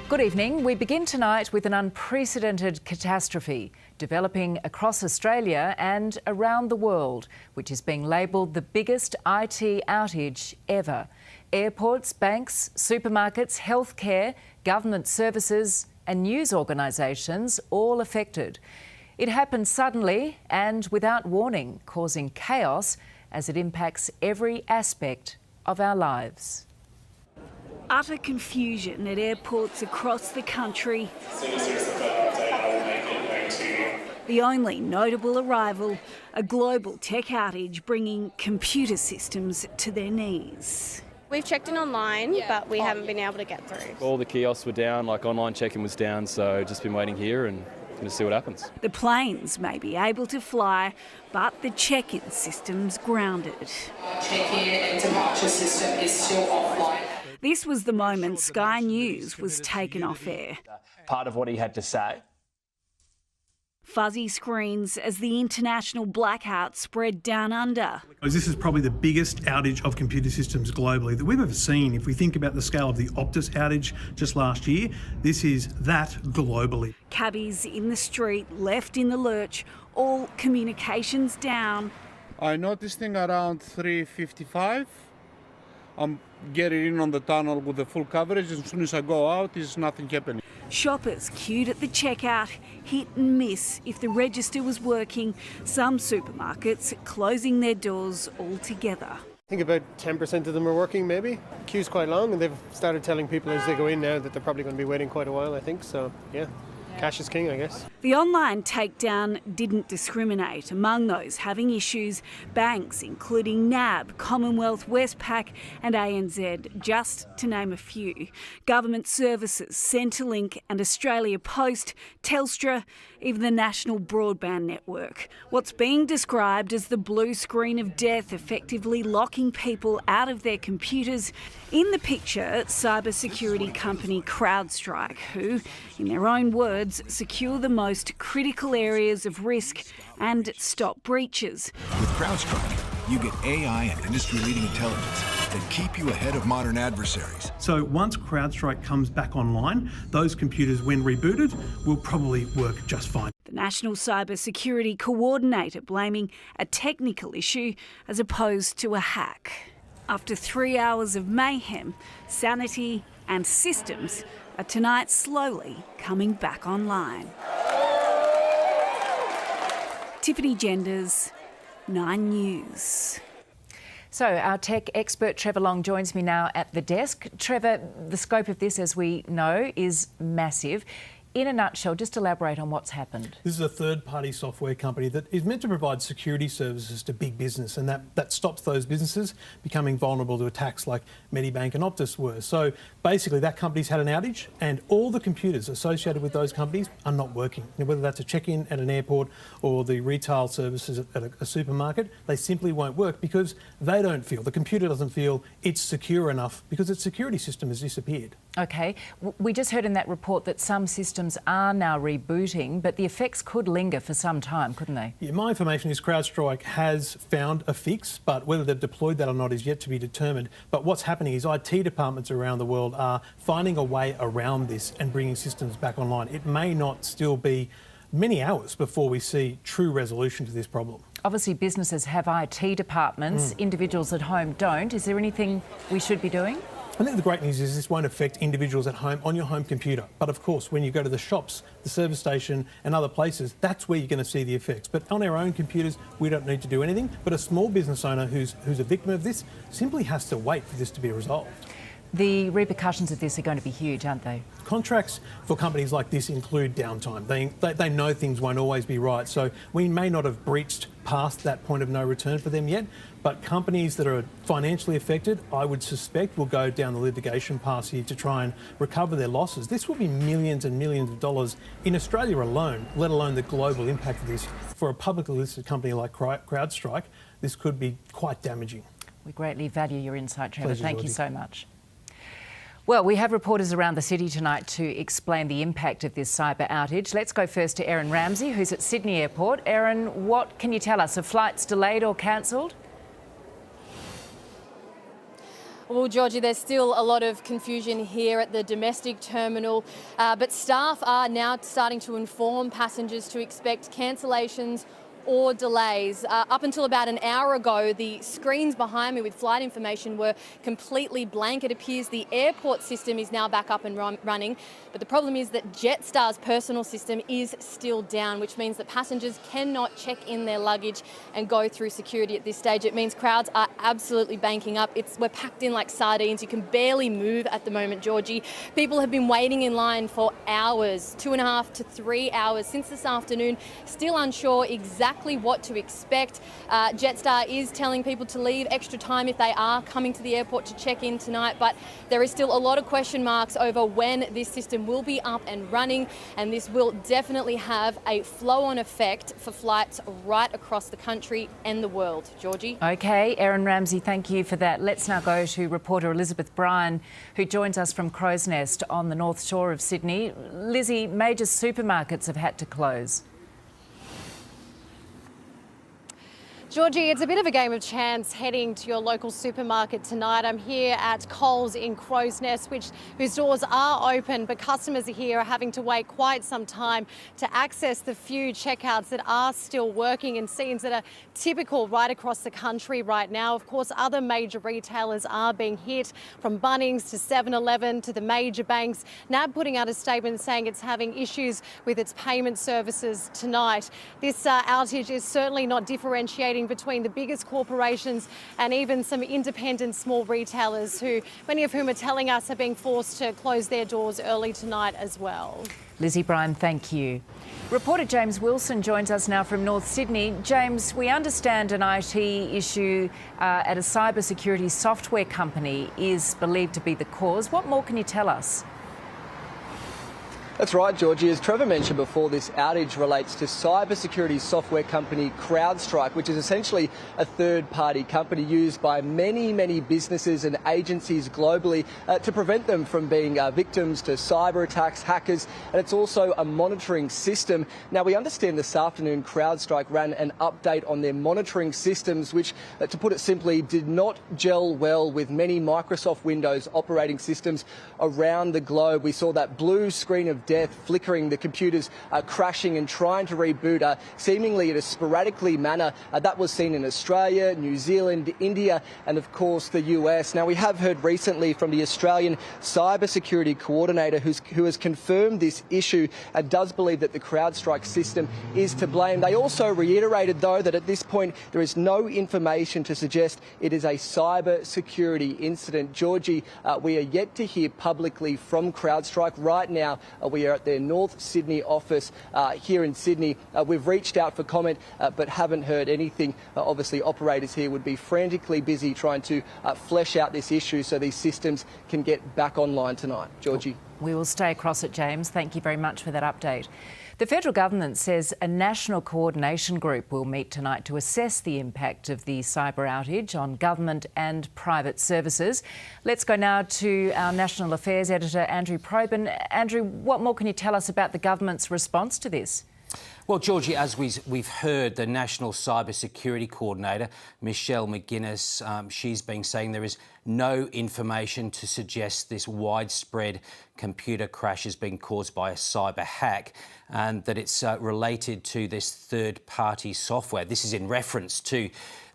Good evening. We begin tonight with an unprecedented catastrophe developing across Australia and around the world, which is being labelled the biggest IT outage ever. Airports, banks, supermarkets, healthcare, government services and news organisations all affected. It happened suddenly and without warning, causing chaos as it impacts every aspect of our lives. Utter confusion at airports across the country. The only notable arrival, a global tech outage bringing computer systems to their knees. We've checked in online, but we haven't been able to get through. All the kiosks were down, like online check-in was down, so just been waiting here and going to see what happens. The planes may be able to fly, but the check-in system's grounded. Check-in and departure system is still offline. This was the moment Sky News was taken off air. Part of what he had to say. Fuzzy screens as the international blackout spread down under. This is probably the biggest outage of computer systems globally that we've ever seen. If we think about the scale of the optus outage just last year, this is that globally. Cabbies in the street, left in the lurch, all communications down. I noticed thing around 3:55. I'm getting in on the tunnel with the full coverage. As soon as I go out, there's nothing happening. Shoppers queued at the checkout, hit and miss if the register was working. Some supermarkets closing their doors altogether. I think about 10% of them are working, maybe. Queue's quite long, and they've started telling people as they go in now that they're probably going to be waiting quite a while, I think. So, yeah. Cash is king, I guess. The online takedown didn't discriminate. Among those having issues, banks including NAB, Commonwealth, Westpac and ANZ, just to name a few. Government services, Centrelink and Australia Post, Telstra, even the National Broadband Network. What's being described as the blue screen of death, effectively locking people out of their computers. In the picture, cybersecurity company CrowdStrike, who, in their own words, secure the most critical areas of risk and stop breaches. With CrowdStrike, you get AI and industry-leading intelligence that keep you ahead of modern adversaries. So once CrowdStrike comes back online, those computers, when rebooted, will probably work just fine. The National Cybersecurity Coordinator blaming a technical issue as opposed to a hack. After 3 hours of mayhem, sanity and systems are tonight slowly coming back online. Tiffany Genders, 9 News. So our tech expert Trevor Long joins me now at the desk. Trevor, the scope of this, as we know, is massive. In a nutshell, just elaborate on what's happened. This is a third-party software company that is meant to provide security services to big business, and that stops those businesses becoming vulnerable to attacks like Medibank and Optus were. So basically that company's had an outage and all the computers associated with those companies are not working. Whether that's a check-in at an airport or the retail services at a supermarket, they simply won't work because they don't feel, the computer doesn't feel it's secure enough because its security system has disappeared. OK. We just heard in that report that some systems are now rebooting, but the effects could linger for some time, couldn't they? Yeah, my information is CrowdStrike has found a fix, but whether they've deployed that or not is yet to be determined. But what's happening is IT departments around the world are finding a way around this and bringing systems back online. It may not still be many hours before we see true resolution to this problem. Obviously, businesses have IT departments, individuals at home don't. Is there anything we should be doing? I think the great news is this won't affect individuals at home on your home computer. But of course, when you go to the shops, the service station and other places, that's where you're going to see the effects. But on our own computers, we don't need to do anything. But a small business owner who's a victim of this simply has to wait for this to be resolved. The repercussions of this are going to be huge, aren't they? Contracts for companies like this include downtime. They know things won't always be right. So we may not have breached past that point of no return for them yet, but companies that are financially affected, I would suspect, will go down the litigation path here to try and recover their losses. This will be millions and millions of dollars in Australia alone, let alone the global impact of this. For a publicly listed company like CrowdStrike, this could be quite damaging. We greatly value your insight, Trevor. Pleasure, Thank you Georgie. so much. Well, we have reporters around the city tonight to explain the impact of this cyber outage. Let's go first to Erin Ramsey, who's at Sydney Airport. Erin, what can you tell us? Are flights delayed or cancelled? Well, Georgie, there's still a lot of confusion here at the domestic terminal, but staff are now starting to inform passengers to expect cancellations or delays. Up until about an hour ago, the screens behind me with flight information were completely blank. It appears the airport system is now back up and running, but the problem is that Jetstar's personal system is still down, which means that passengers cannot check in their luggage and go through security at this stage. It means crowds are absolutely banking up. We're packed in like sardines. You can barely move at the moment, Georgie. People have been waiting in line for hours, 2.5 to 3 hours since this afternoon, still unsure exactly what to expect. Jetstar is telling people to leave extra time if they are coming to the airport to check in tonight, but there is still a lot of question marks over when this system will be up and running, and this will definitely have a flow-on effect for flights right across the country and the world. Georgie? OK, Erin Ramsey, thank you for that. Let's now go to reporter Elizabeth Bryan, who joins us from Crow's Nest on the North Shore of Sydney. Lizzie, major supermarkets have had to close. Georgie, it's a bit of a game of chance heading to your local supermarket tonight. I'm here at Coles in Crow's Nest, whose doors are open, but customers here are having to wait quite some time to access the few checkouts that are still working, and scenes that are typical right across the country right now. Of course, other major retailers are being hit, from Bunnings to 7-Eleven to the major banks. NAB putting out a statement saying it's having issues with its payment services tonight. This outage is certainly not differentiating between the biggest corporations and even some independent small retailers, who many of whom are telling us are being forced to close their doors early tonight as well. Lizzie Bryan, thank you. Reporter James Wilson joins us now from North Sydney. James, we understand an IT issue at a cybersecurity software company is believed to be the cause. What more can you tell us? That's right, Georgie. As Trevor mentioned before, this outage relates to cybersecurity software company CrowdStrike, which is essentially a third-party company used by many, many businesses and agencies globally to prevent them from being victims to cyber attacks, hackers, and it's also a monitoring system. Now, we understand this afternoon CrowdStrike ran an update on their monitoring systems, which, to put it simply, did not gel well with many Microsoft Windows operating systems around the globe. We saw that blue screen of death flickering, the computers crashing and trying to reboot seemingly in a sporadically manner. That was seen in Australia, New Zealand, India and of course the US. Now, we have heard recently from the Australian cybersecurity coordinator who has confirmed this issue and does believe that the CrowdStrike system is to blame. They also reiterated, though, that at this point there is no information to suggest it is a cybersecurity incident. Georgie, we are yet to hear publicly from CrowdStrike. Right now, we are at their North Sydney office here in Sydney. We've reached out for comment but haven't heard anything. Obviously, operators here would be frantically busy trying to flesh out this issue so these systems can get back online tonight. Georgie. We will stay across it, James. Thank you very much for that update. The federal government says a national coordination group will meet tonight to assess the impact of the cyber outage on government and private services. Let's go now to our National Affairs editor, Andrew Probyn. Andrew, what more can you tell us about the government's response to this? Well, Georgie, as we've heard, the National Cyber Security Coordinator, Michelle McGuinness, she's been saying there is no information to suggest this widespread computer crash has been caused by a cyber hack and that it's related to this third-party software. This is in reference to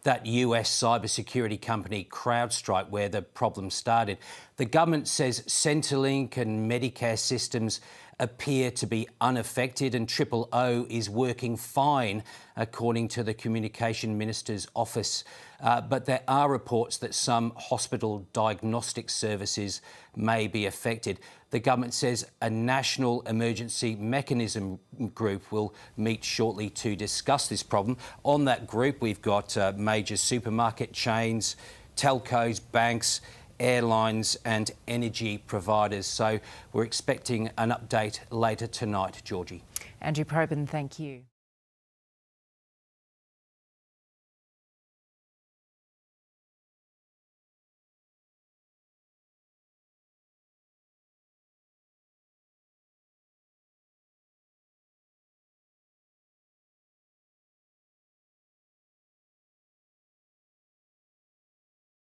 that US cybersecurity company CrowdStrike, where the problem started. The government says Centrelink and Medicare systems appear to be unaffected and O is working fine, according to the Communication Minister's office. But there are reports that some hospital diagnostic services may be affected. The government says a national emergency mechanism group will meet shortly to discuss this problem. On that group, we've got major supermarket chains, telcos, banks, airlines and energy providers. So we're expecting an update later tonight, Georgie. Andrew Probyn, thank you.